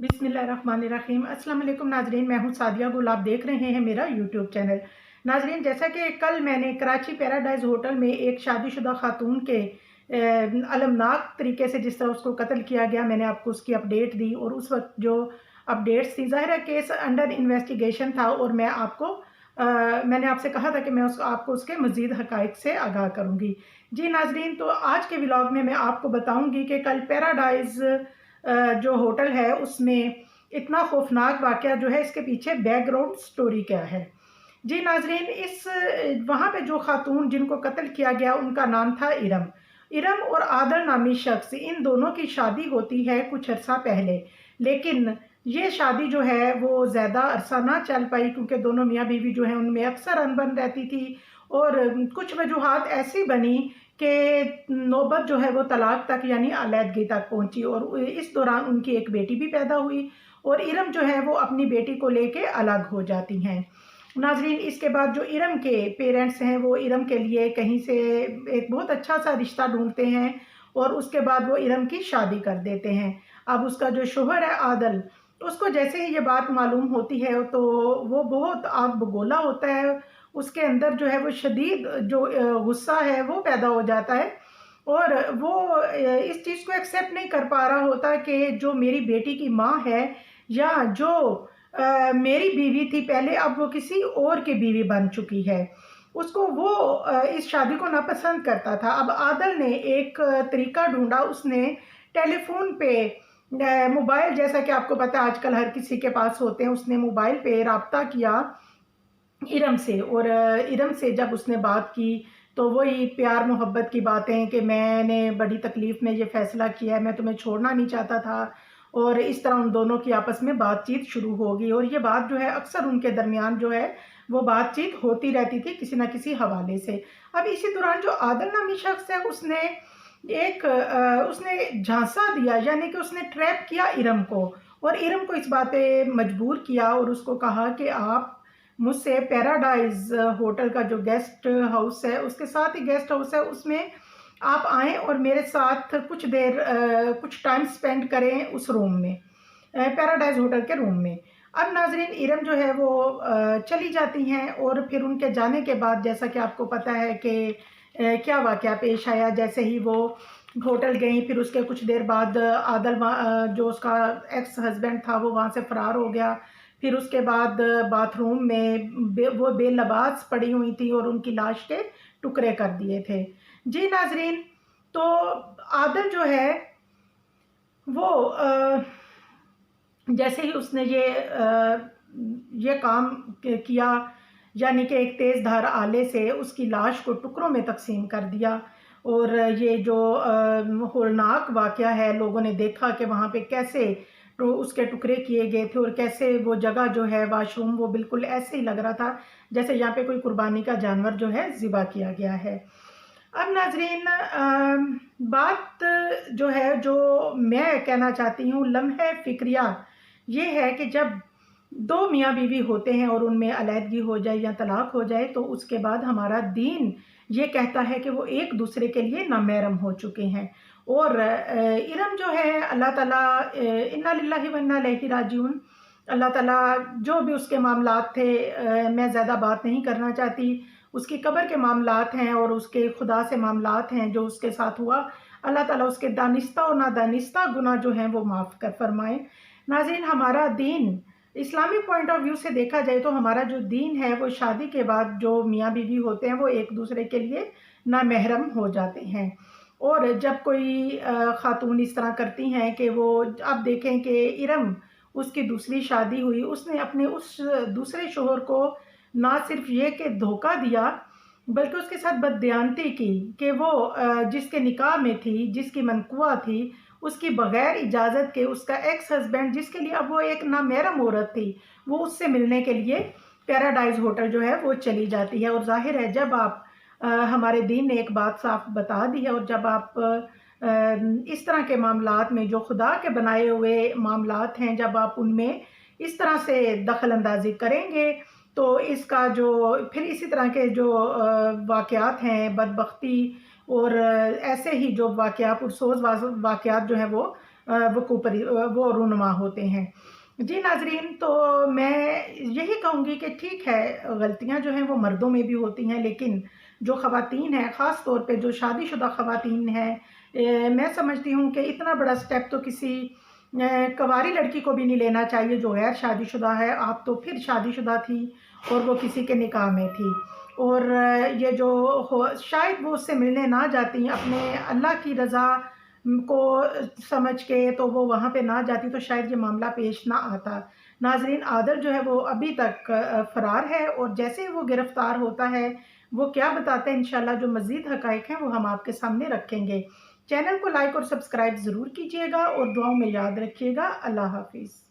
बिस्मिल्लाहिर्रहमानिर्रहीम। अस्सलाम वालेकुम नाजरीन, मैं हूं सादिया गुल। आप देख रहे हैं मेरा यूट्यूब चैनल। नाजरीन, जैसा कि कल मैंने कराची पैराडाइज होटल में एक शादीशुदा खातून के अलमनाक तरीके से जिस तरह उसको कत्ल किया गया, मैंने आपको उसकी अपडेट दी। और उस वक्त जो अपडेट्स थी, ज़ाहिर है केस अंडर इन्वेस्टिगेशन था और मैंने आपसे कहा था कि मैं आपको उसके मज़ीद हक़ाइक़ से आगाह करूँगी। जी नाजरीन, तो आज के व्लॉग में मैं आपको बताऊँगी कि कल पैराडाइज़ जो होटल है उसमें इतना खौफनाक वाक़या जो है, इसके पीछे बैकग्राउंड स्टोरी क्या है। जी नाज़रीन, वहाँ पे जो ख़ातून जिनको कत्ल किया गया उनका नाम था इरम। इरम और आदल नामी शख्स, इन दोनों की शादी होती है कुछ अरसा पहले, लेकिन ये शादी जो है वो ज़्यादा अरसा ना चल पाई क्योंकि दोनों मियाँ बीवी जो हैं उनमें अक्सर अनबन रहती थी और कुछ वजूहात ऐसी बनी कि नौबत जो है वो तलाक तक यानी अलहदगी तक पहुँची और इस दौरान उनकी एक बेटी भी पैदा हुई और इरम जो है वो अपनी बेटी को लेके अलग हो जाती हैं। नाज़रीन, इसके बाद जो इरम के पेरेंट्स हैं वो इरम के लिए कहीं से एक बहुत अच्छा सा रिश्ता ढूँढते हैं और उसके बाद वो इरम की शादी कर देते हैं। अब उसका जो शौहर है आदल, उसको जैसे ही ये बात मालूम होती है तो वो बहुत आग बगोला होता है। उसके अंदर जो है वो शदीद जो गुस्सा है वो पैदा हो जाता है और वो इस चीज़ को एक्सेप्ट नहीं कर पा रहा होता कि जो मेरी बेटी की माँ है या जो मेरी बीवी थी पहले, अब वो किसी और की बीवी बन चुकी है। उसको वो इस शादी को नापसंद करता था। अब आदल ने एक तरीका ढूँढा, उसने टेलीफ़ोन पे मोबाइल, जैसा कि आपको पता है आजकल हर किसी के पास होते हैं, उसने मोबाइल पे राब्ता किया इरम से और इरम से जब उसने बात की तो वही प्यार मोहब्बत की बातें कि मैंने बड़ी तकलीफ़ में ये फ़ैसला किया है, मैं तुम्हें छोड़ना नहीं चाहता था और इस तरह उन दोनों की आपस में बातचीत शुरू हो गई और ये बात जो है अक्सर उनके दरमियान जो है वो बातचीत होती रहती थी किसी न किसी हवाले से। अब इसी दौरान जो आदल नामी शख्स है उसने झांसा दिया, यानी कि उसने ट्रैप किया इरम को और इरम को इस बात पे मजबूर किया और उसको कहा कि आप मुझसे पैराडाइज़ होटल का जो गेस्ट हाउस है, उसके साथ ही गेस्ट हाउस है, उसमें आप आएँ और मेरे साथ कुछ टाइम स्पेंड करें उस रूम में, पैराडाइज़ होटल के रूम में। अब नाज़रीन, इरम जो है वो चली जाती हैं और फिर उनके जाने के बाद जैसा कि आपको पता है कि क्या वाक़या पेश आया। जैसे ही वो होटल गईं, फिर उसके कुछ देर बाद जो उसका एक्स हस्बैंड था वो वहाँ से फ़रार हो गया। फिर उसके बाद बाथरूम में वो बेलबास पड़ी हुई थी और उनकी लाश के टुकड़े कर दिए थे। जी नाज़रीन, तो आदल जो है वो जैसे ही उसने ये काम किया, यानी कि एक तेज़ धार आले से उसकी लाश को टुकड़ों में तक़सीम कर दिया और ये जो होलनाक वाक़या है, लोगों ने देखा कि वहाँ पे कैसे तो उसके टुकड़े किए गए थे और कैसे वो जगह जो है वाशरूम, वो बिल्कुल ऐसे ही लग रहा था जैसे यहाँ पे कोई कुर्बानी का जानवर जो है ज़िबा किया गया है। अब नाज़रीन, बात जो है जो मैं कहना चाहती हूँ, लम्हे फ़िक्रिया ये है कि जब 2 मियाँ बीवी होते हैं और उनमें अलहदगी हो जाए या तलाक हो जाए तो उसके बाद हमारा दीन ये कहता है कि वो एक दूसरे के लिए नामहरम हो चुके हैं। और इरम जो है, अल्लाह ताला इन्ना लिल्लाहि व इन्ना इलैहि राजिऊन, अल्लाह ताला जो भी उसके मामलात थे, मैं ज़्यादा बात नहीं करना चाहती। उसकी कब्र के मामलात हैं और उसके खुदा से मामलात हैं जो उसके साथ हुआ। अल्लाह ताला उसके दानिस्ता और नादानिस्ता गुनाह जो हैं वो माफ़ कर फ़रमाए। नाज़रीन, हमारा दीन इस्लामिक पॉइंट ऑफ व्यू से देखा जाए तो हमारा जो दीन है वो शादी के बाद जो मियाँ बीवी होते हैं वो एक दूसरे के लिए नामहरम हो जाते हैं। और जब कोई ख़ातून इस तरह करती हैं कि वो, आप देखें कि इरम, उसकी दूसरी शादी हुई, उसने अपने उस दूसरे शौहर को ना सिर्फ़ ये कि धोखा दिया बल्कि उसके साथ बददियानती की कि वो जिसके निकाह में थी, जिसकी मनकुआ थी, उसकी बग़ैर इजाज़त के उसका एक्स हस्बैंड, जिसके लिए अब वो एक नामहरम औरत थी, वो उससे मिलने के लिए पैराडाइज़ होटल जो है वो चली जाती है। और ज़ाहिर है जब आप हमारे दीन ने एक बात साफ़ बता दी है और जब आप इस तरह के मामलात में जो खुदा के बनाए हुए मामलात हैं, जब आप उनमें इस तरह से दखल अंदाज़ी करेंगे तो इसका जो फिर इसी तरह के जो वाक़यात हैं, बदबख्ती और ऐसे ही जो वाक़यात पुरसोज़ वाक़यात जो हैं वो वो रूनुमा होते हैं। जी नाज़रीन, तो मैं यही कहूँगी कि ठीक है, गलतियाँ जो हैं वो मर्दों में भी होती हैं, लेकिन जो ख़वातीन हैं, ख़ास तौर पे जो शादीशुदा ख़वातीन हैं, मैं समझती हूँ कि इतना बड़ा स्टेप तो किसी कंवारी लड़की को भी नहीं लेना चाहिए जो गैर शादीशुदा है। आप तो फिर शादीशुदा थी और वो किसी के निकाह में थी, और ये जो हो शायद वो उससे मिलने ना जाती, अपने अल्लाह की रज़ा को समझ के तो वो वहाँ पे ना जाती, तो शायद ये मामला पेश ना आता। नाज़रीन, आदर जो है वो अभी तक फ़रार है, और जैसे ही वो गिरफ़्तार होता है, वो क्या बताता है, इंशाअल्लाह जो मज़ीद हक़ाइक़ हैं वो हम आपके सामने रखेंगे। चैनल को लाइक और सब्सक्राइब ज़रूर कीजिएगा और दुआओं में याद रखिएगा। अल्लाह हाफ़िज़।